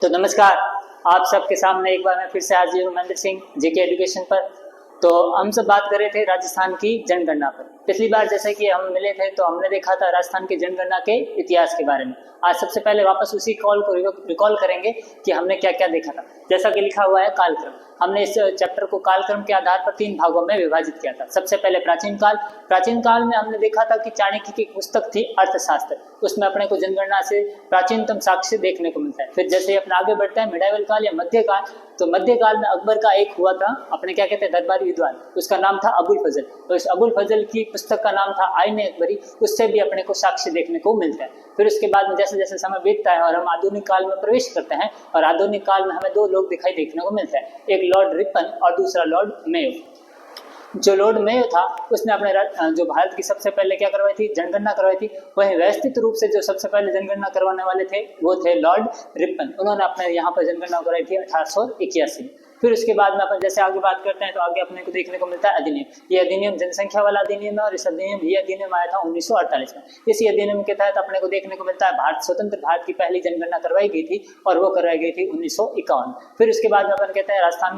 तो नमस्कार, आप सबके सामने एक बार मैं फिर से हाजिर हूं महेंद्र सिंह जीके एजुकेशन पर। तो हम सब बात कर रहे थे राजस्थान की जनगणना पर। पिछली बार जैसे कि हम मिले थे तो हमने देखा था राजस्थान की जनगणना के इतिहास के बारे में। आज सबसे पहले वापस उसी कॉल को रिकॉल करेंगे कि हमने क्या क्या देखा था। जैसा कि लिखा हुआ है कालक्रम, हमने इस चैप्टर को कालक्रम के आधार पर 3 भागों में विभाजित किया था। सबसे पहले प्राचीन काल। प्राचीन काल में हमने देखा था कि चाणक्य की पुस्तक थी अर्थशास्त्र, उसमें अपने को जनगणना से प्राचीनतम साक्ष्य देखने को मिलता है। फिर जैसे अपना आगे बढ़ता है मिडाइवल काल या मध्यकाल, तो मध्यकाल में अकबर का एक हुआ था अपने क्या कहते हैं दरबारी विद्वान, उसका नाम था अबुल फजल। तो इस अबुल फजल की पुस्तक का नाम था आईने अकबरी, उससे भी अपने को साक्ष्य देखने को मिलता है। फिर उसके बाद में जैसे जैसे समय बीतता है और हम आधुनिक काल में प्रवेश करते हैं, और आधुनिक काल में हमें 2 लोग दिखाई देखने को मिलता है, एक लॉर्ड रिपन और दूसरा लॉर्ड मेयो। जो लॉर्ड मेयो था उसने अपने जो भारत की सबसे पहले क्या करवाई थी, जनगणना करवाई थी। वही व्यवस्थित रूप से जो सबसे पहले जनगणना करवाने वाले थे वो थे लॉर्ड रिपन। उन्होंने अपने यहाँ पर जनगणना कराई थी 1881 में। फिर उसके बाद में अपन जैसे आगे बात करते हैं तो आगे अपने को देखने को मिलता है अधिनियम। ये अधिनियम जनसंख्या वाला अधिनियम है और इस अधिनियम आया था 1948 में। इसी अधिनियम के तहत अपने को देखने को मिलता है भारत स्वतंत्र भारत की पहली जनगणना करवाई गई थी और वो करवाई गई थी 1951। फिर उसके बाद में अपन कहते हैं राजस्थान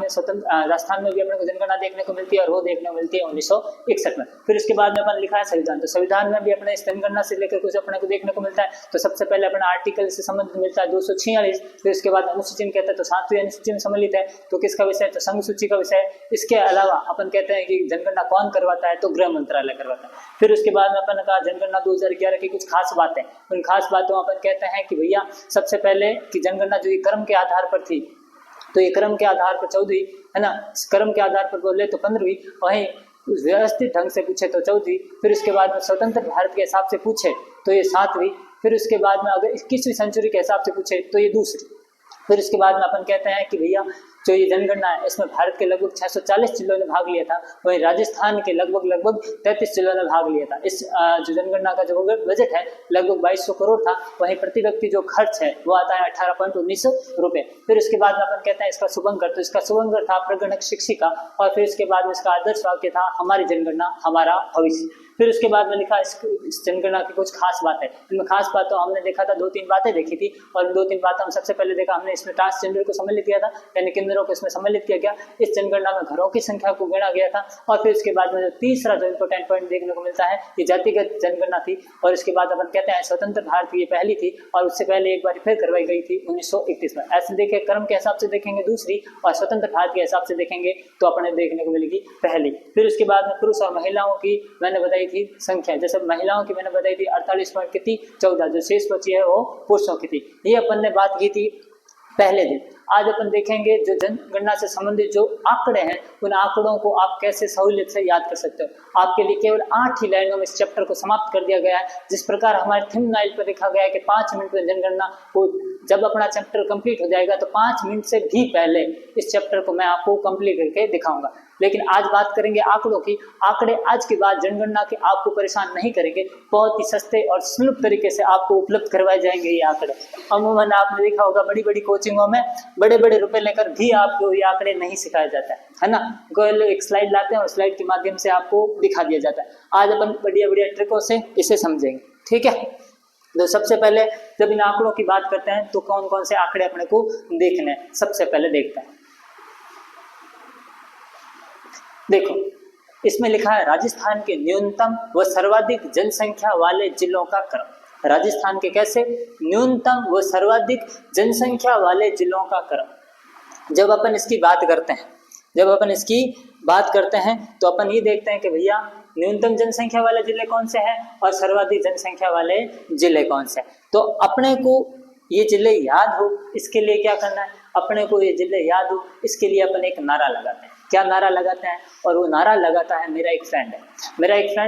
में भी अपने को जनगणना देखने को मिलती है और वो देखने को मिलती है 1961 में। फिर उसके बाद में अपन लिखा है संविधान, तो संविधान में भी अपने इस जनगणना से लेकर कुछ अपने को देखने को मिलता है। तो सबसे पहले अपना आर्टिकल से संबंधित मिलता है 246। फिर उसके बाद अनुसूची कहते हैं तो 7वीं अनुसूची में सम्मिलित है, तो किसका विषय, तो संघ सूची का विषय। इसके अलावा अपन कहते हैं कि जनगणना कौन करवाता है, तो गृह मंत्रालय करवाता है। फिर उसके बाद में अपन कहा जनगणना 2011 की कुछ खास बातें, उन खास बातों अपन कहते हैं कि भैया सबसे पहले कि जनगणना जो क्रम के आधार पर थी, तो ये क्रम के आधार पर 14वीं है ना, क्रम के आधार पर बोले तो 15वीं, वहीं व्यवस्थित ढंग से पूछे तो 14वीं। फिर उसके बाद में स्वतंत्र भारत के हिसाब से पूछे तो ये 7वीं। फिर उसके बाद में अगर 21वीं सेंचुरी के हिसाब से पूछे तो ये 2री। फिर उसके बाद में अपन कहते हैं कि भैया जो ये जनगणना है इसमें भारत के लगभग 640 जिलों ने भाग लिया था, वहीं राजस्थान के लगभग 33 जिलों ने भाग लिया था। इस जो जनगणना का जो बजट है लगभग 2200 करोड़ था, वहीं प्रति व्यक्ति जो खर्च है वो आता है 18.19 रुपए। फिर उसके बाद में अपन कहते हैं इसका शुभंकर, तो इसका शुभंकर था प्रगणक शिक्षिका, और फिर इसके बाद में इसका आदर्श वाक्य था हमारी जनगणना हमारा भविष्य। फिर उसके बाद में लिखा इस जनगणना की कुछ खास बातें। इनमें खास बातों हमने देखा था 2-3 बातें देखी थी, और उन 2-3 बातें हम सबसे पहले देखा हमने इसमें ट्रांसजेंडर को सम्मिलित किया था, यानी किन्नरों को इसमें सम्मिलित किया गया। इस जनगणना में घरों की संख्या को गिना गया था। और फिर उसके बाद में जो तीसरा जो इंपोर्टेंट पॉइंट देखने को मिलता है ये जातिगत जनगणना थी। और इसके बाद अपन कहते हैं स्वतंत्र भारत की ये पहली थी, और उससे पहले एक बार फिर करवाई गई थी 1931 में। ऐसे देखे क्रम के हिसाब से देखेंगे 2री, और स्वतंत्र भारत के हिसाब से देखेंगे तो अपने देखने को मिलेगी पहली। फिर उसके बाद में पुरुष और महिलाओं की मैंने बताई थी संख्या, जैसे महिलाओं की मैंने बताई थी 48.14, जो शेष बची है वो पुरुषों की थी। ये अपन ने बात की थी पहले दिन। आज अपन देखेंगे जो जनगणना से संबंधित जो आंकड़े हैं उन आंकड़ों को आप कैसे सहूलियत से याद कर सकते हो। आपके लिए केवल 8 ही लाइनों में इस चैप्टर को समाप्त कर दिया गया है। जिस प्रकार हमारे थंबनेल पर लिखा गया है कि 5 मिनट में जनगणना को, जब अपना चैप्टर कंप्लीट हो जाएगा तो 5 मिनट से भी पहले इस चैप्टर को मैं आपको कंप्लीट करके दिखाऊंगा। लेकिन आज बात करेंगे आंकड़ों की। आंकड़े आज के बाद जनगणना के आपको परेशान नहीं करेंगे, बहुत ही सस्ते और सुलभ तरीके से आपको उपलब्ध करवाए जाएंगे ये आंकड़े। अमूमन आपने देखा होगा बड़ी बड़ी कोचिंगों में बड़े बड़े रुपए लेकर भी आपको ये आंकड़े नहीं सिखाया जाता है ना। कोई लोग एक स्लाइड लाते हैं और स्लाइड के माध्यम से आपको दिखा दिया जाता है। आज अपन बढ़िया बढ़िया ट्रिकों से इसे समझेंगे, ठीक है। तो सबसे पहले जब इन आंकड़ों की बात करते हैं तो कौन कौन से आंकड़े अपने को देखने हैं, सबसे पहले देखते हैं। देखो इसमें लिखा है राजस्थान के न्यूनतम व सर्वाधिक जनसंख्या वाले जिलों का क्रम। राजस्थान के कैसे न्यूनतम व सर्वाधिक जनसंख्या वाले जिलों का क्रम। जब अपन इसकी बात करते हैं तो अपन ये देखते हैं कि भैया न्यूनतम जनसंख्या वाले जिले कौन से हैं और सर्वाधिक जनसंख्या वाले जिले कौन से हैं। तो अपने को ये जिले याद हो इसके लिए क्या करना है, अपने को ये जिले याद हो इसके लिए अपन एक नारा लगाते हैं। क्या नारा लगाते हैं, और वो नारा लगाता है मेरा एक फ्रेंड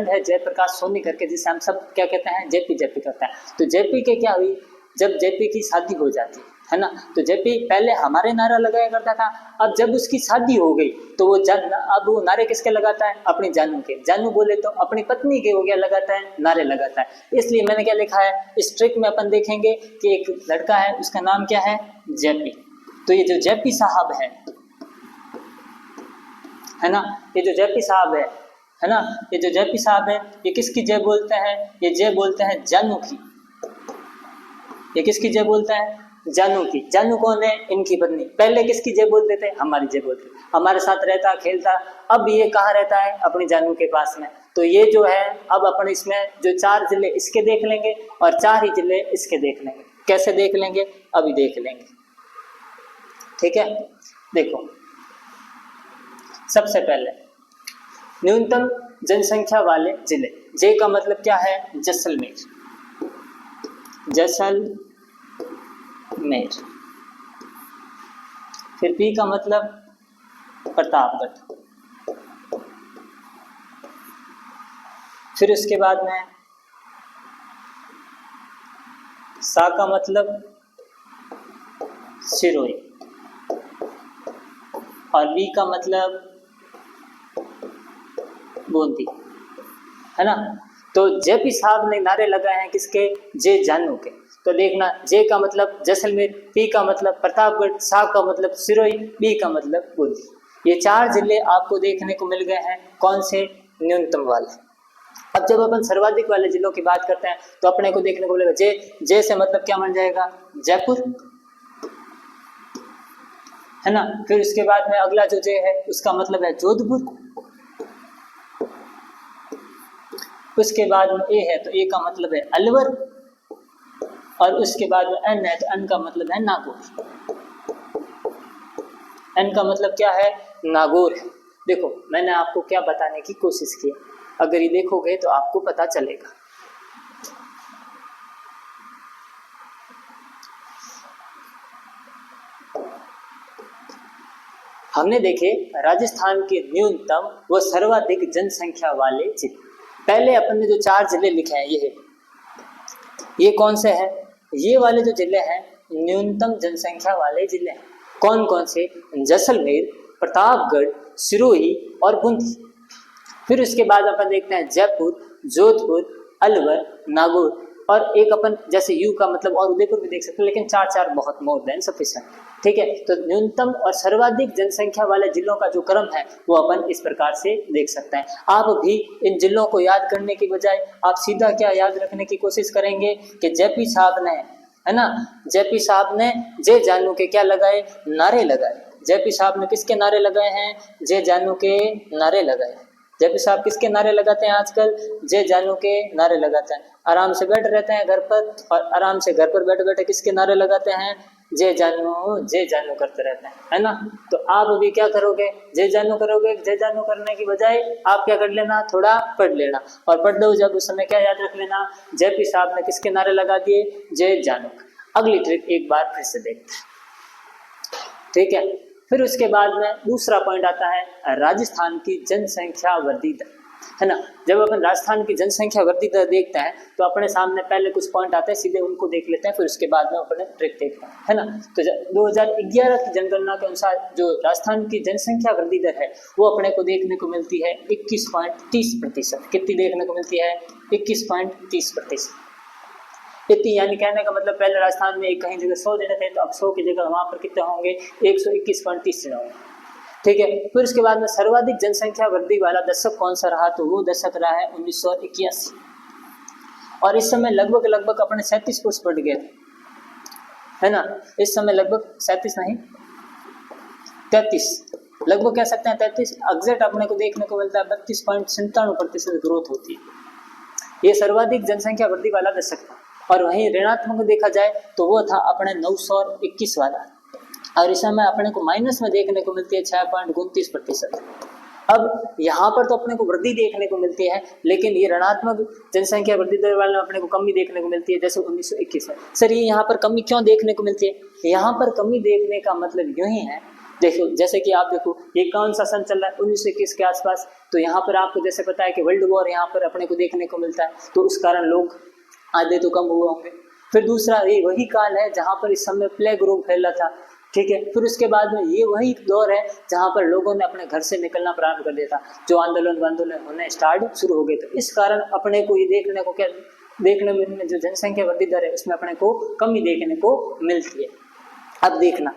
है जयप्रकाश सोनी करके, जिसे हम सब क्या कहते हैं जेपी करते हैं। तो जेपी के क्या हुई, जब जेपी की शादी हो जाती है ना, तो जेपी पहले हमारे नारा लगाया करता था। अब जब उसकी शादी हो गई तो अब वो नारे किसके लगाता है, अपनी जानू के। जानू बोले तो अपनी पत्नी के हो गया लगाता है, नारे लगाता है। इसलिए मैंने क्या लिखा है, इस ट्रिक में अपन देखेंगे कि एक लड़का है उसका नाम क्या है, जेपी। तो ये जो जेपी साहब है ना, ये जो जेपी साहब है ना, ये जो जेपी साहब है ये किसकी जय बोलते हैं, ये जय बोलते हैं जानू की। ये किसकी जय बोलते हैं, जानू की। जानू कौन है? इनकी पत्नी। पहले किसकी जय बोलते थे? हमारी जय बोलते थे, हमारे साथ रहता खेलता। अब ये कहाँ रहता है? अपनी जानू के पास में। तो ये जो है अब अपन इसमें जो 4 जिले इसके देख लेंगे और 4 ही जिले इसके देख लेंगे। कैसे देख लेंगे? अभी देख लेंगे, ठीक है। देखो, सबसे पहले न्यूनतम जनसंख्या वाले जिले, जे का मतलब क्या है? जैसलमेर, जैसलमेर। फिर पी का मतलब प्रतापगढ़। फिर उसके बाद में सा का मतलब सिरोही और बी का मतलब बूंदी, है ना। तो जेपी साहब ने नारे लगाए हैं किसके? जे जानू के। तो देखना, जे का मतलब जैसलमेर, पी का मतलब प्रतापगढ़, सा का मतलब सिरोही, बी का मतलब बूंदी। ये 4 जिले आपको देखने को मिल गए हैं। कौन से? न्यूनतम वाले। अब जब अपन सर्वाधिक वाले जिलों की बात करते हैं तो अपने को देखने को मिलेगा जे से मतलब क्या बन जाएगा? जयपुर, है ना। फिर उसके बाद में अगला जो जे है उसका मतलब है जोधपुर। उसके बाद में ए है तो ए का मतलब है अलवर और उसके बाद में एन है तो एन का मतलब है नागौर। एन का मतलब क्या है? नागौर है। देखो, मैंने आपको क्या बताने की कोशिश की, अगर ये देखोगे तो आपको पता चलेगा। हमने देखे राजस्थान के न्यूनतम व सर्वाधिक जनसंख्या वाले जिले। पहले अपन ने जो 4 जिले लिखे हैं ये कौन से हैं? ये वाले जो जिले हैं न्यूनतम जनसंख्या वाले जिले हैं। कौन कौन से? जैसलमेर, प्रतापगढ़, सिरोही और बूंदी। फिर उसके बाद अपन देखते हैं जयपुर, जोधपुर, अलवर, नागौर और एक अपन जैसे यू का मतलब और उदयपुर भी देख सकते हैं, लेकिन 4 बहुत मोर देन सफिशिएंट, ठीक है। तो न्यूनतम और सर्वाधिक जनसंख्या वाले जिलों का जो क्रम है वो अपन इस प्रकार से देख सकते हैं। आप भी इन जिलों को याद करने की बजाय आप सीधा क्या याद रखने की कोशिश करेंगे कि जेपी साहब ने, है ना, जेपी साहब ने जे जानू के क्या लगाए? नारे लगाए। जेपी साहब ने किसके नारे लगाए हैं? जे जानू के नारे लगाए। जेपी साहब किसके नारे लगाते हैं आजकल? जे जानू के नारे लगाते हैं। आराम से बैठ रहते हैं घर पर और आराम से घर पर बैठे बैठे किसके नारे लगाते हैं? जे जानू करते रहते हैं, है ना। तो आप भी क्या करोगे? जे जानू करोगे। जे जानू करने की बजाय आप क्या कर लेना? थोड़ा पढ़ लेना और पढ़ दो जब उस समय क्या याद रख लेना? जेपी साहब ने किसके नारे लगा दिए? जे जानू। अगली ट्रिक एक बार फिर से देखते हैं, ठीक है। फिर उसके बाद में दूसरा पॉइंट आता है राजस्थान की जनसंख्या वृद्धि दर, है ना। जब अपन राजस्थान की जनसंख्या वृद्धि दर देखते हैं तो अपने सामने पहले कुछ पॉइंट आते हैं, सीधे उनको देख लेते हैं, फिर उसके बाद में अपने ट्रिक देखते हैं, है ना। तो 2011 की जनगणना के अनुसार जो राजस्थान की जनसंख्या वृद्धि दर है वो अपने को देखने को मिलती है 21.30%। कितनी देखने को मिलती है? 21.30%। इतनी, यानी कहने का मतलब पहले राजस्थान में कहीं जगह 100 जने थे तो अब 100 की जगह वहां पर कितने होंगे? 121.30 जने होंगे, ठीक है। फिर उसके बाद में सर्वाधिक जनसंख्या वृद्धि वाला दशक कौन सा रहा? तो वो दशक रहा है 1981 और इस समय लगभग अपने 37% बढ़ गए थे, है ना। इस समय लगभग 37 नहीं 33, लगभग कह सकते हैं 33। एग्जैक्ट अपने को देखने को मिलता है 32.97% ग्रोथ होती है। ये सर्वाधिक जनसंख्या वृद्धि वाला दशक था। और वहीं ऋणात्मक देखा जाए तो वो था अपने 921 वाला और इस समय अपने को माइनस में देखने को मिलती है 6.29%। अब यहाँ पर तो अपने को वृद्धि देखने को मिलती है, लेकिन ये ऋणात्मक जनसंख्या वृद्धि दर वाले में अपने को कमी देखने को मिलती है जैसे 1921 में। सर ये यहाँ पर कमी क्यों देखने को मिलती है? यहाँ पर कमी देखने का मतलब यूं ही है, देखो जैसे कि आप देखो ये कौन सा सन चल रहा है 1921 के आसपास, तो यहाँ पर आपको जैसे पता है कि वर्ल्ड वॉर यहाँ पर अपने को देखने को मिलता है, तो उस कारण लोग आधे तो कम हुए होंगे। फिर दूसरा ये वही काल है जहाँ पर इस समय प्लेग रोग फैला था, ठीक है। फिर उसके बाद में ये वही दौर है जहाँ पर लोगों ने अपने घर से निकलना प्रारंभ कर दिया था, जो आंदोलन होने स्टार्ट शुरू हो गए थे। इस कारण अपने को ये देखने में जो जनसंख्या वृद्धि दर है उसमें अपने को कमी देखने को मिलती है। अब देखना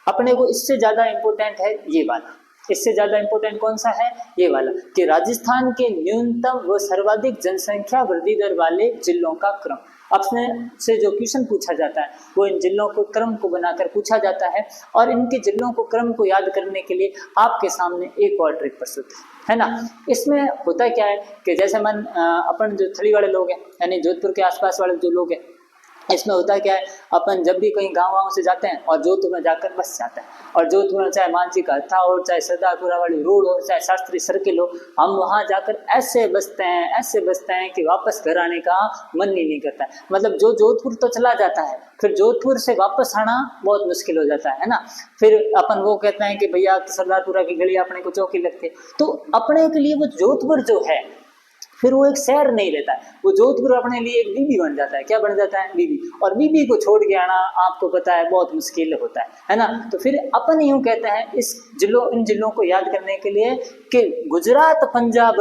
अपने को इससे ज़्यादा इम्पोर्टेंट है ये वाला, इससे ज़्यादा इम्पोर्टेंट कौन सा है? ये वाला कि राजस्थान के न्यूनतम व सर्वाधिक जनसंख्या वृद्धि दर वाले जिलों का क्रम। अपने से जो क्वेश्चन पूछा जाता है वो इन जिलों को क्रम को बनाकर पूछा जाता है, और इनके जिलों को क्रम को याद करने के लिए आपके सामने एक और ट्रिक प्रस्तुत है ना। इसमें होता क्या है कि जैसे मन अपन जो थली वाले लोग हैं यानी जोधपुर के आसपास वाले जो लोग हैं, इसमें होता क्या है, अपन जब भी कहीं गाँव से जाते हैं और जोधपुर में जाकर बस जाते हैं, और जोधपुर में चाहे मानसी का हत्था हो, चाहे सरदारपुरा वाली रोड हो, चाहे शास्त्री सर्किल हो, हम वहाँ जाकर ऐसे बसते हैं कि वापस घर आने का मन ही नहीं करता है। मतलब जो जोधपुर तो चला जाता है, फिर जोधपुर से वापस आना बहुत मुश्किल हो जाता है ना। फिर अपन वो कहते हैं कि भैया सरदारपुरा की गली अपने को चौकी लगती है, तो अपने के लिए वो जोधपुर जो है फिर वो एक शहर नहीं रहता है, वो जोधपुर अपने लिए एक बीबी बन जाता है। क्या बन जाता है? बीबी। और बीबी को छोड़ के आना आपको पता है बहुत मुश्किल होता है ना। तो फिर अपन यूं कहते हैं इन जिलों को याद करने के लिए कि गुजरात पंजाब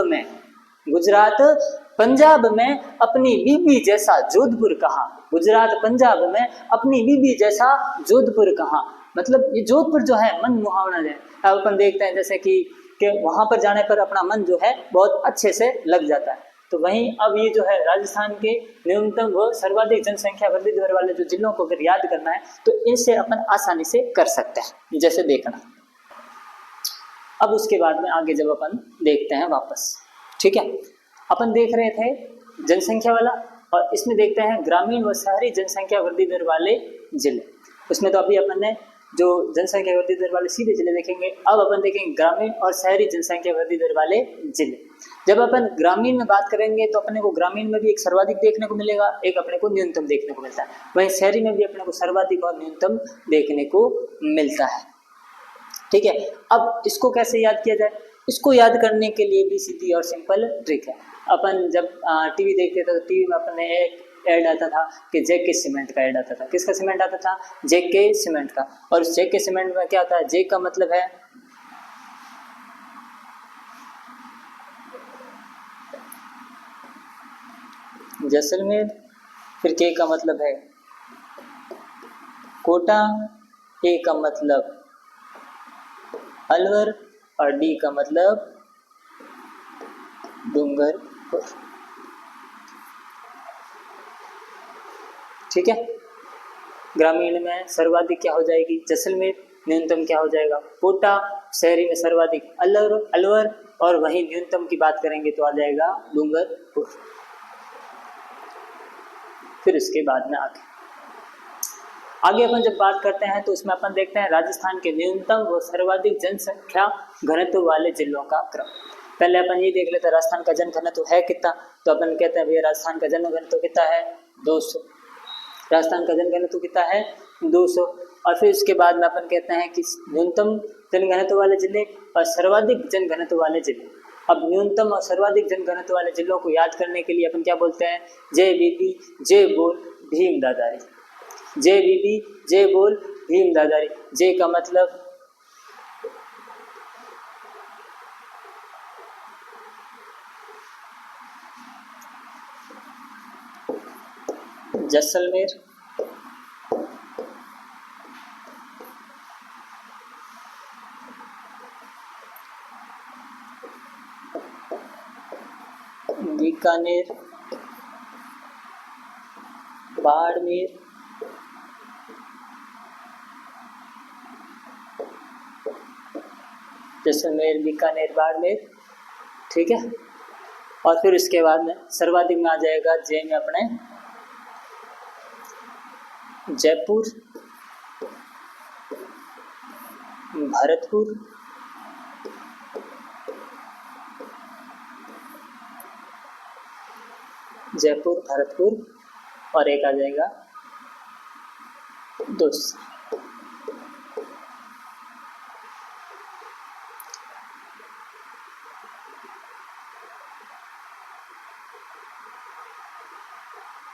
में अपनी बीबी जैसा जोधपुर कहाँ, गुजरात पंजाब में अपनी बीबी जैसा जोधपुर कहाँ। मतलब ये जोधपुर जो है मन मुहावना है। अब अपन देखते हैं जैसे कि वहां पर जाने पर अपना मन जो है बहुत अच्छे से लग जाता है। तो वहीं अब ये जो है राजस्थान के न्यूनतम व सर्वाधिक जनसंख्या वर्धित दर वाले जो जिलों को अगर याद करना है तो इनसे अपन आसानी से कर सकते हैं, जैसे देखना। अब उसके बाद में आगे जब अपन देखते हैं वापस, ठीक है, अपन देख रहे थे जनसंख्या वाला, और इसमें देखते हैं ग्रामीण व शहरी जनसंख्या वृद्धि दर वाले जिले। उसमें तो अभी अपन ने जो जनसंख्या वृद्धि दर वाले सीधे जिले देखेंगे, अब अपन देखेंगे ग्रामीण और शहरी जनसंख्या वृद्धि दर वाले जिले। जब अपन ग्रामीण में बात करेंगे तो अपने को ग्रामीण में भी एक सर्वाधिक देखने को मिलेगा, एक अपने को न्यूनतम देखने को मिलता है। वहीं शहरी में भी अपने को सर्वाधिक और न्यूनतम देखने को मिलता है, ठीक है। अब इसको कैसे याद किया जाए? इसको याद करने के लिए भी सीधी और सिंपल ट्रिक है। अपन जब टीवी देखते थे तो टीवी में अपने एक ऐड आता था कि जेके सीमेंट का ऐड आता था। किसका सीमेंट आता था? जेके सीमेंट का। और उस जेके सीमेंट में क्या होता है? जे का मतलब है जैसलमेर, फिर के का मतलब है कोटा, ए का मतलब अलवर, और डी का मतलब डूंगरपुर, ठीक है। ग्रामीण में सर्वाधिक क्या हो जाएगी? जैसलमेर। न्यूनतम क्या हो जाएगा? कोटा। शहरी में सर्वाधिक अलवर, और वहीं न्यूनतम की बात करेंगे तो आ जाएगा डूंगरपुर। फिर उसके बाद में आगे अपन जब बात करते हैं तो उसमें अपन देखते हैं राजस्थान के न्यूनतम व सर्वाधिक जनसंख्या घनत्व वाले जिलों का क्रम। पहले अपन ये देख लेते हैं राजस्थान का जन घनत्व है कितना, तो अपन कहते हैं भैया राजस्थान का जन घनत्व कितना है? 200। राजस्थान का जन घनत्व कितना है? 200। और फिर उसके बाद में अपन कहते हैं कि न्यूनतम जन घनत्व वाले जिले और सर्वाधिक जन घनत्व वाले जिले। अब न्यूनतम और सर्वाधिक जन घनत्व वाले जिलों को याद करने के लिए अपन क्या बोलते हैं? जय बीबी जय बोल भीम दादारी। जय बीबी जय बोल भीम दादारी। जय का मतलब जैसलमेर, बीकानेर, बाड़मेर, जैसलमेर, बीकानेर, बाड़मेर, ठीक है। और फिर उसके बाद में सर्वाधिक में आ जाएगा जे में अपने जयपुर, भरतपुर, जयपुर, भरतपुर, और एक आ जाएगा दौसा।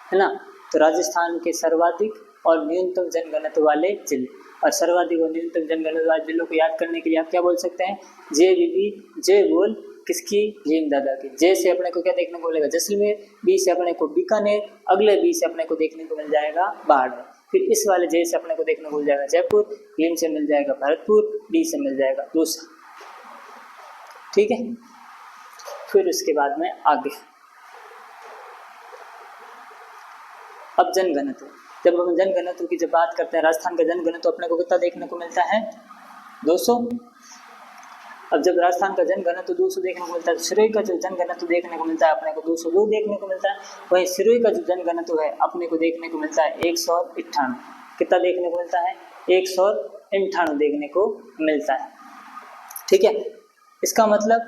है ना। तो राजस्थान के सर्वाधिक और न्यूनतम जनघनत्व वाले जिले, और सर्वाधिक और न्यूनतम जनघनत्व वाले जिलों को याद करने के लिए आप क्या बोल सकते हैं? जय बीबी जय बोल किसकी? भीम दादा की। जय से अपने को क्या देखने को मिलेगा? जैसलमेर। बी से अपने को बीकानेर। अगले बी से अपने को देखने को मिल जाएगा बाड़मेर। फिर इस वाले जय से अपने को देखने को मिल जाएगा जयपुर। भीम से मिल जाएगा भरतपुर। डी से मिल जाएगा दौसा, ठीक है। फिर उसके बाद में आगे अब जनघनत्व, जब हम जनघनत्व की जब बात करते हैं, राजस्थान का जनघनत्व अपने को कितना देखने को मिलता है? 200। अब जब राजस्थान का जनघनत्व 200 देखने को मिलता है, सिरोही का जो जनघनत्व देखने को मिलता है अपने को 202 देखने को मिलता है। वहीं सिरोही का जो जनघनत्व है अपने को देखने को मिलता है 198। कितना देखने को मिलता है? 198 देखने को मिलता है। ठीक है, इसका मतलब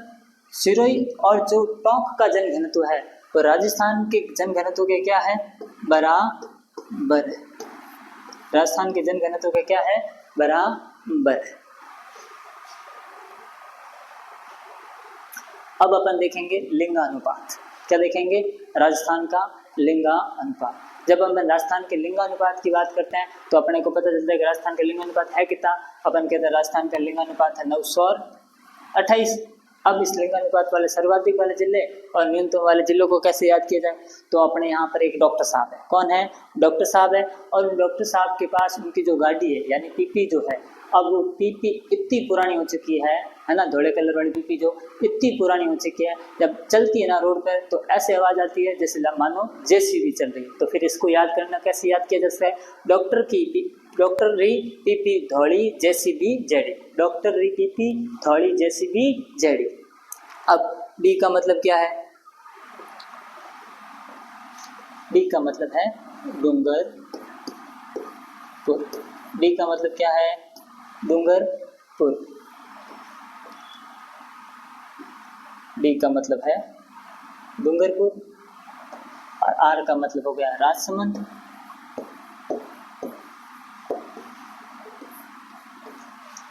सिरोही और जो टोंक का जनघनत्व है तो राजस्थान के जनघनत्व के क्या है? बराबर है। राजस्थान के जनघनत्व के क्या है? बराबर है। अब अपन देखेंगे लिंगानुपात। क्या देखेंगे? राजस्थान का लिंगानुपात। जब हम राजस्थान के लिंगानुपात की बात करते हैं तो अपने को पता चलता है कि राजस्थान का लिंगानुपात है कितना। अपन कहते हैं राजस्थान का लिंगानुपात है 928। अब इस लिंगानुपात वाले सर्वाधिक वाले जिले और न्यूनतम वाले जिलों को कैसे याद किया जाए? तो अपने यहाँ पर एक डॉक्टर साहब है। कौन है? डॉक्टर साहब है। और डॉक्टर साहब के पास उनकी जो गाड़ी है यानी पीपी जो है, अब वो पीपी इतनी पुरानी हो चुकी है ना, धोले कलर वाली पीपी जो इतनी पुरानी हो चुकी है, जब चलती है ना रोड पर तो ऐसे आवाज़ आती है जैसे मानो जेसीबी चल रही है। तो फिर इसको याद करना कैसे याद किया जा सकता है? डॉक्टर री पीपी धौली जेसीबी जेडी, डॉक्टर री पीपी धौली जेसीबी जेडी। अब डी का मतलब क्या है? डी का मतलब है डूंगरपुर। डी का मतलब क्या है? डूंगरपुर। डी का मतलब है डूंगरपुर। और आर का मतलब हो गया राजसमंद।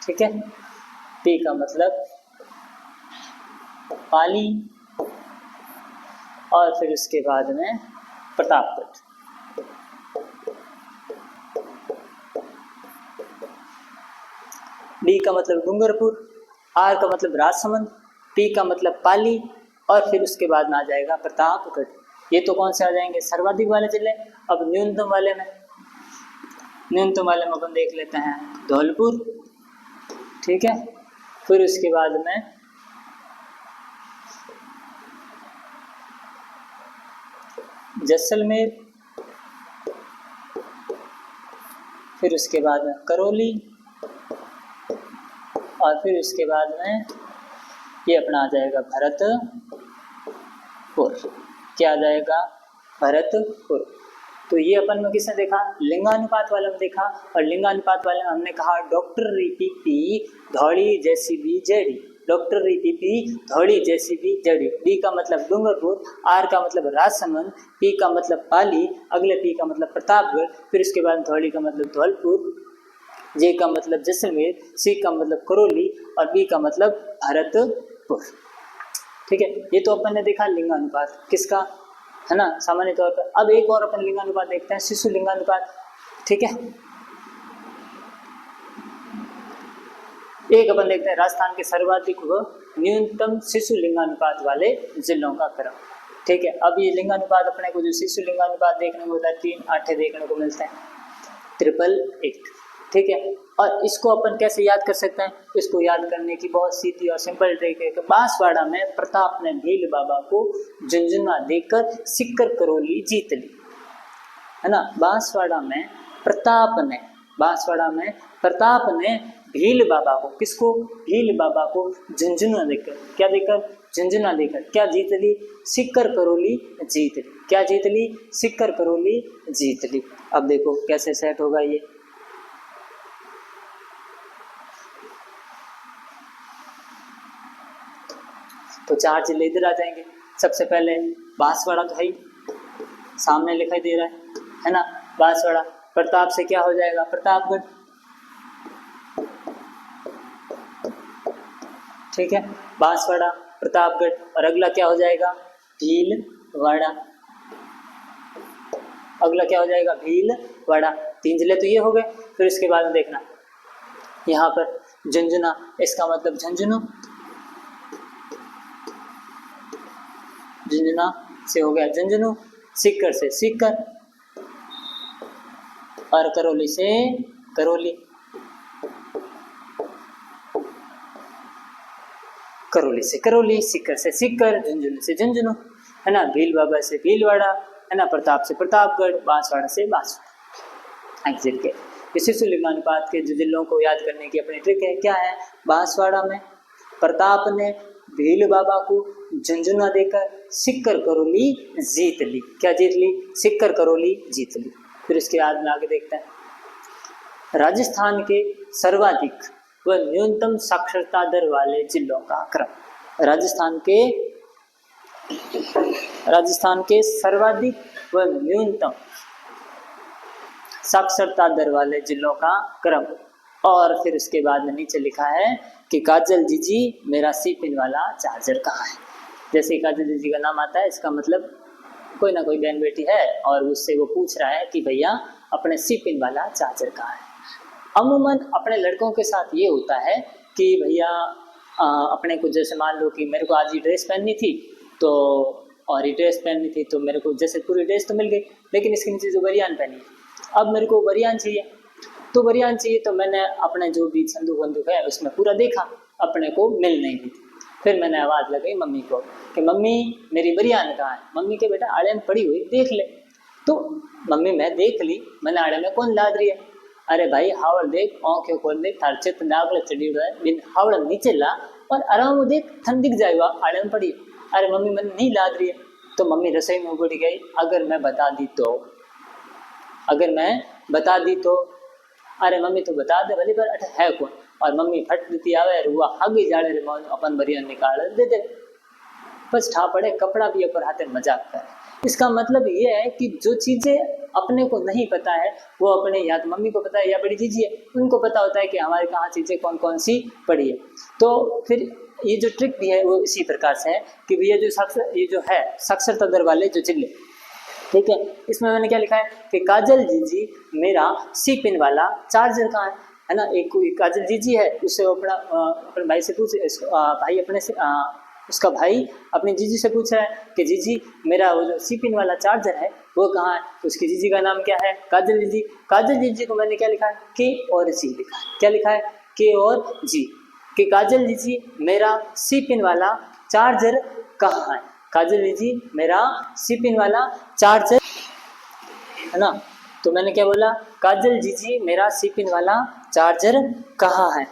ठीक है, पी का मतलब पाली और फिर उसके बाद में प्रतापगढ़। डी का मतलब डूंगरपुर, आर का मतलब राजसमंद, पी का मतलब पाली और फिर उसके बाद में आ जाएगा प्रतापगढ़। ये तो कौन से आ जाएंगे? सर्वाधिक वाले जिले। अब न्यूनतम वाले में अपन देख लेते हैं धौलपुर। ठीक है, फिर उसके बाद में जैसलमेर, फिर उसके बाद में करौली और फिर उसके बाद में ये अपना आ जाएगा भरतपुर। क्या आ जाएगा? भरतपुर। तो ये अपन में किसने देखा? लिंगानुपात वाले में देखा। और लिंगानुपात वाले में हमने कहा डॉक्टर री पीपी धौली जेसीबी जेडी, डॉक्टर री पीपी धौली जेसीबी जेडी। डी का मतलब डूंगरपुर, आर का मतलब राजसमंद, पी का मतलब पाली, अगले पी का मतलब प्रतापगढ़, फिर उसके बाद धौली का मतलब धौलपुर, जे का मतलब जैसलमेर, सी का मतलब करौली और बी का मतलब भरतपुर। ठीक है, ये तो अपन ने देखा लिंगानुपात किसका, है ना, सामान्य तौर पर। अब एक और अपन लिंगानुपात देखते हैं, शिशु लिंगानुपात। ठीक है, एक अपन देखते हैं राजस्थान के सर्वाधिक व न्यूनतम शिशु लिंगानुपात वाले जिलों का क्रम। ठीक है, अब ये लिंगानुपात अपने को जो शिशु लिंगानुपात देखने को मिलता है 3 देखने को मिलते हैं, 888। ठीक है, और इसको अपन कैसे याद कर सकते हैं? इसको याद करने की बहुत सीधी और सिंपल ट्रिक है कि बांसवाड़ा में प्रताप ने भील बाबा को झुंझुनवा देकर सिक्कर करौली जीत ली, है ना। बांसवाड़ा में प्रताप ने भील बाबा को, किसको? भील बाबा को झुंझुनवा देकर, क्या देकर? झुंझुनवा देकर क्या जीत ली? सिक्कर करौली जीत ली। क्या जीत ली? सिक्कर करौली जीत ली। अब देखो कैसे सेट होगा ये। तो 4 जिले इधर आ जाएंगे। सबसे पहले बांसवाड़ा तो है ही, सामने लिखाई दे रहा है ना, बांसवाड़ा। प्रताप से क्या हो जाएगा? प्रतापगढ़। ठीक है, बांसवाड़ा, प्रतापगढ़ और अगला क्या हो जाएगा? भीलवाड़ा। अगला क्या हो जाएगा? भीलवाड़ा। 3 जिले तो ये हो गए। फिर इसके बाद में देखना यहाँ पर झुंझुनू, इसका मतलब झुंझुनू, झुंझुनू से हो गया झुंझुनू, सिक्कर से सिक्कर और करौली से करौली, करौली से करौली, सिक्कर से सिक्कर, झुंझुनू से झुंझुनू, है ना। भील बाबा से भीलवाड़ा है ना, प्रताप से प्रतापगढ़, बांसवाड़ा से बांसवाड़ा एग्जिट के। इसी सुलिमानुपात के जो जिलों को याद करने की अपनी ट्रिक है, क्या है, बांसवाड़ा में प्रताप ने भील बाबा को झुंझुनवा देकर सिक्कर करौली जीत ली। क्या जीत ली? सिक्कर करौली जीत ली। फिर इसके बाद में आगे देखते हैं, राजस्थान के सर्वाधिक व न्यूनतम साक्षरता दर वाले जिलों का क्रम। राजस्थान के सर्वाधिक व न्यूनतम साक्षरता दर वाले जिलों का क्रम। और फिर उसके बाद में नीचे लिखा है कि काजल जीजी मेरा सी पिन वाला चार्जर कहाँ है। जैसे काजल जीजी का नाम आता है, इसका मतलब कोई ना कोई बहन बेटी है और उससे वो पूछ रहा है कि भैया अपने सी पिन वाला चार्जर कहाँ है। अमूमन अपने लड़कों के साथ ये होता है कि भैया अपने को, जैसे मान लो कि मेरे को आज ये ड्रेस पहननी थी तो, और ये ड्रेस पहननी थी तो मेरे को जैसे पूरी ड्रेस तो मिल गई, लेकिन इसके नीचे जो बनियान पहनी, अब मेरे को बनियान चाहिए, तो बनियान चाहिए तो मैंने अपने जो भी संदूक बंदूक है उसमें पूरा देखा, अपने को मिल नहीं रही थी। फिर मैंने आवाज़ लगाई मम्मी को कि मम्मी मेरी बनियान कहाँ है। मम्मी के बेटा आड़े में पड़ी हुई देख ले। तो मम्मी मैं देख ली, मैंने आड़े में कौन लाद रही है। अरे भाई हावड़ देख, आँखें खोल देख, थार चित नागल चढ़ी हुआ है, बिन हावड़ नीचे ला और आराम से देख, ठंड दिख जाएगा, आड़े में पड़ी। अरे मम्मी मैंने नहीं लाद रही है। तो मम्मी रसोई में उबड़ गई, अगर मैं बता दी तो, अरे मम्मी तो बता दे भले, पर अठ है कौन। और मम्मी फट देती आवे, रुआ आगे जाड़े रे अपन बरियान निकाल दे दे, बस ठा पड़े कपड़ा भी ऊपर हाथे मजाक करे। इसका मतलब ये है कि जो चीज़ें अपने को नहीं पता है वो अपने या तो मम्मी को पता है या बड़ी चीज़ है, उनको पता होता है कि हमारे कहाँ चीज़ें कौन कौन सी पड़ी है। तो फिर ये जो ट्रिक भी है वो इसी प्रकार से है कि भैया ये जो है साक्षरता दर वाले जो जिले, ठीक है, इसमें मैंने क्या लिखा है कि काजल जीजी मेरा सी पिन वाला चार्जर कहाँ है ना। एक काजल जीजी है, उससे अपने भाई से पूछ, भाई अपने से उसका भाई अपनी जीजी से पूछ रहा है कि जीजी मेरा वो जो सी पिन वाला चार्जर है वो कहाँ है। तो उसकी जीजी का नाम क्या है? काजल जीजी। काजल जीजी को मैंने क्या लिखा है? के और जी लिखा है। क्या लिखा है? के और जी। कि काजल जीजी मेरा सी पिन वाला चार्जर कहाँ है। काजल जीजी मेरा सी पिन वाला चार्जर है ना। तो मैंने क्या बोला? काजल जीजी मेरा सी पिन वाला चार्जर कहाँ है।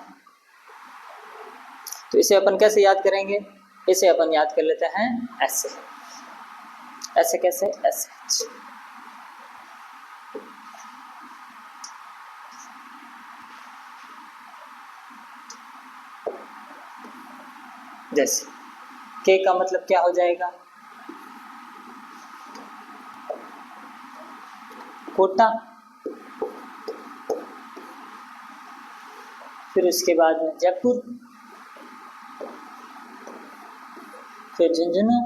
तो इसे अपन कैसे याद करेंगे? इसे अपन याद कर लेते हैं ऐसे। ऐसे कैसे? ऐसे। जैसे के का मतलब क्या हो जाएगा? कोटा। फिर उसके बाद में जयपुर, फिर झुंझुनू,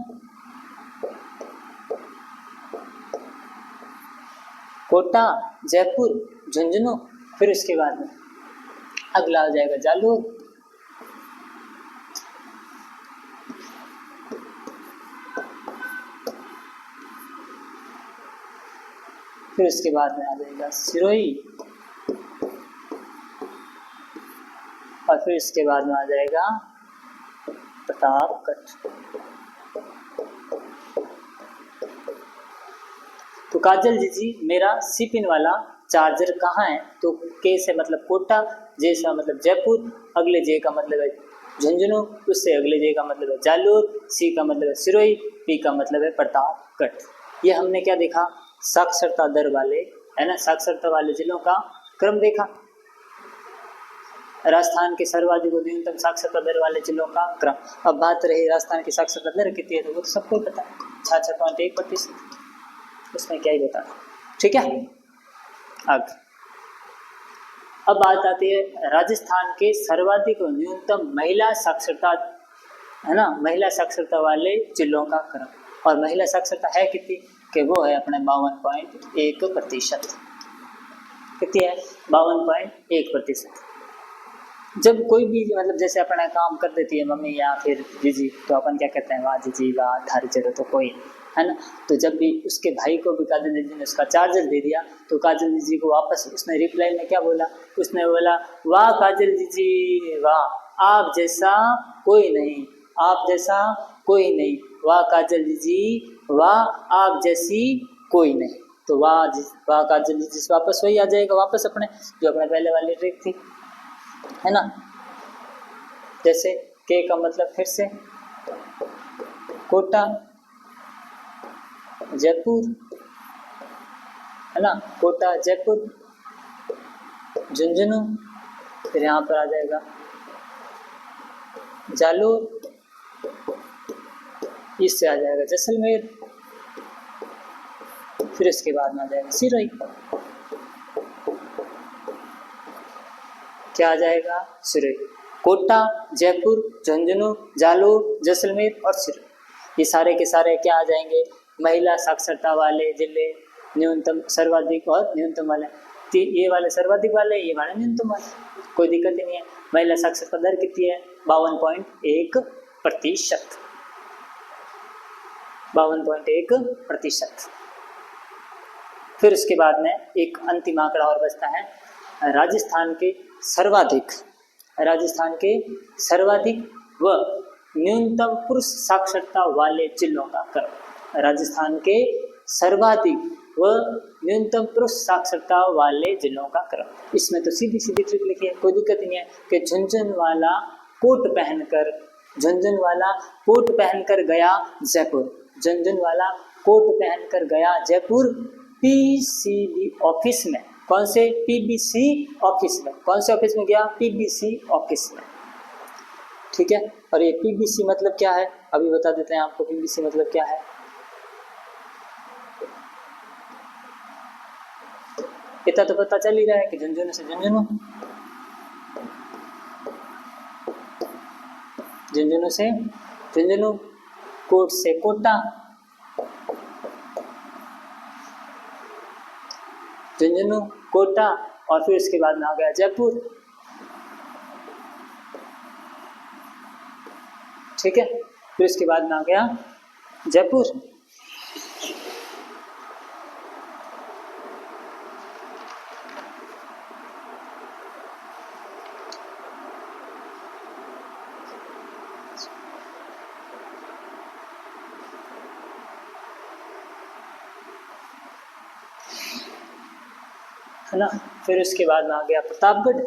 कोटा, जयपुर, झुंझुनू। फिर उसके बाद में अगला हो जाएगा जालौर, फिर उसके बाद में आ जाएगा सिरोही, और फिर इसके बाद में आ जाएगा प्रतापगढ़। तो काजल जीजी मेरा सी पिन वाला चार्जर कहाँ है? तो के से मतलब कोटा, जे से मतलब जयपुर, अगले जे का मतलब है झुंझुनू, उससे अगले जे का मतलब है जालौर, सी का मतलब है सिरोही, पी का मतलब है प्रतापगढ़। ये हमने क्या देखा? साक्षरता दर वाले, है ना, साक्षरता वाले जिलों का क्रम देखा। राजस्थान के सर्वाधिक और न्यूनतम साक्षरता दर वाले जिलों का क्रम। अब बात रही राजस्थान की साक्षरता दर कितनी है, तो वो तो सबको पता है, 66.1%। उसमें क्या ही बता, ठीक है। अब बात आती है राजस्थान के सर्वाधिक और न्यूनतम महिला साक्षरता, है ना, महिला साक्षरता वाले जिलों का क्रम। और महिला साक्षरता है कितनी? कि वो है अपने 52.1%। कितनी है? 52.1%। जब कोई भी मतलब जैसे अपना काम कर देती है मम्मी या फिर जीजी, तो अपन क्या कहते हैं? वाह जीजी वाह, थारी चलो तो कोई, है ना। तो जब भी उसके भाई को भी काजल जीजी ने उसका चार्जर दे दिया, तो काजल जीजी को वापस उसने रिप्लाई में क्या बोला? उसने बोला वाह काजल जीजी वाह, आप जैसा कोई नहीं, आप जैसा कोई नहीं, वाह काजल जीजी वाह, आप जैसी कोई नहीं। तो वहाँ का जिस वापस वही आ जाएगा वापस अपने जो अपने पहले वाली ट्रिक थी, है ना। जैसे के का मतलब फिर से कोटा जयपुर, है ना, कोटा जयपुर झुंझुनू, फिर यहाँ पर आ जाएगा जालोर, इससे आ जाएगा जैसलमेर, फिर इसके बाद में आ जाएगा सिरोही। क्या आ जाएगा? सिरोही। कोटा जयपुर झुंझुनू जालोर जैसलमेर और सिरोही, ये सारे के सारे क्या आ जाएंगे? महिला साक्षरता वाले जिले, न्यूनतम सर्वाधिक और न्यूनतम वाले। ये वाले सर्वाधिक वाले, ये वाले न्यूनतम वाले, कोई दिक्कत ही नहीं है। महिला साक्षरता दर कितनी है? 52.1%। 52.1%। फिर उसके बाद में एक अंतिम आंकड़ा और बचता है, राजस्थान के सर्वाधिक व न्यूनतम पुरुष साक्षरता वाले जिलों का क्रम। राजस्थान के सर्वाधिक व न्यूनतम पुरुष साक्षरता वाले जिलों का क्रम। इसमें तो सीधी सीधी ट्रिक लिखी है, कोई दिक्कत नहीं है कि झुंझुनवाला कोट पहनकर गया जयपुर, पीसीबी ऑफिस में। कौन से? पीबीसी ऑफिस में। कौन से ऑफिस में गया? पीबीसी ऑफिस में, ठीक है। और ये पीबीसी मतलब क्या है अभी बता देते हैं आपको। पीबीसी मतलब क्या है, इतना तो पता चल ही रहा है कि झुंझुनू से झुंझुनू, झुंझुनू से झुंझुनू, कोट से कोटा, झुंझुनू कोटा, और फिर इसके बाद में आ गया जयपुर, ठीक है। फिर इसके बाद में आ गया जयपुर। है ना। फिर उसके बाद में आ गया प्रतापगढ़,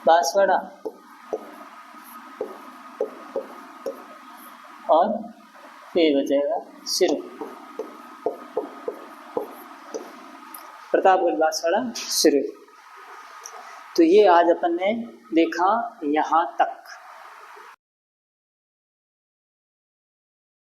बांसवाड़ा और फिर बचेगा सिरोही। प्रतापगढ़, बांसवाड़ा, सिरोही। तो ये आज अपन ने देखा यहाँ तक।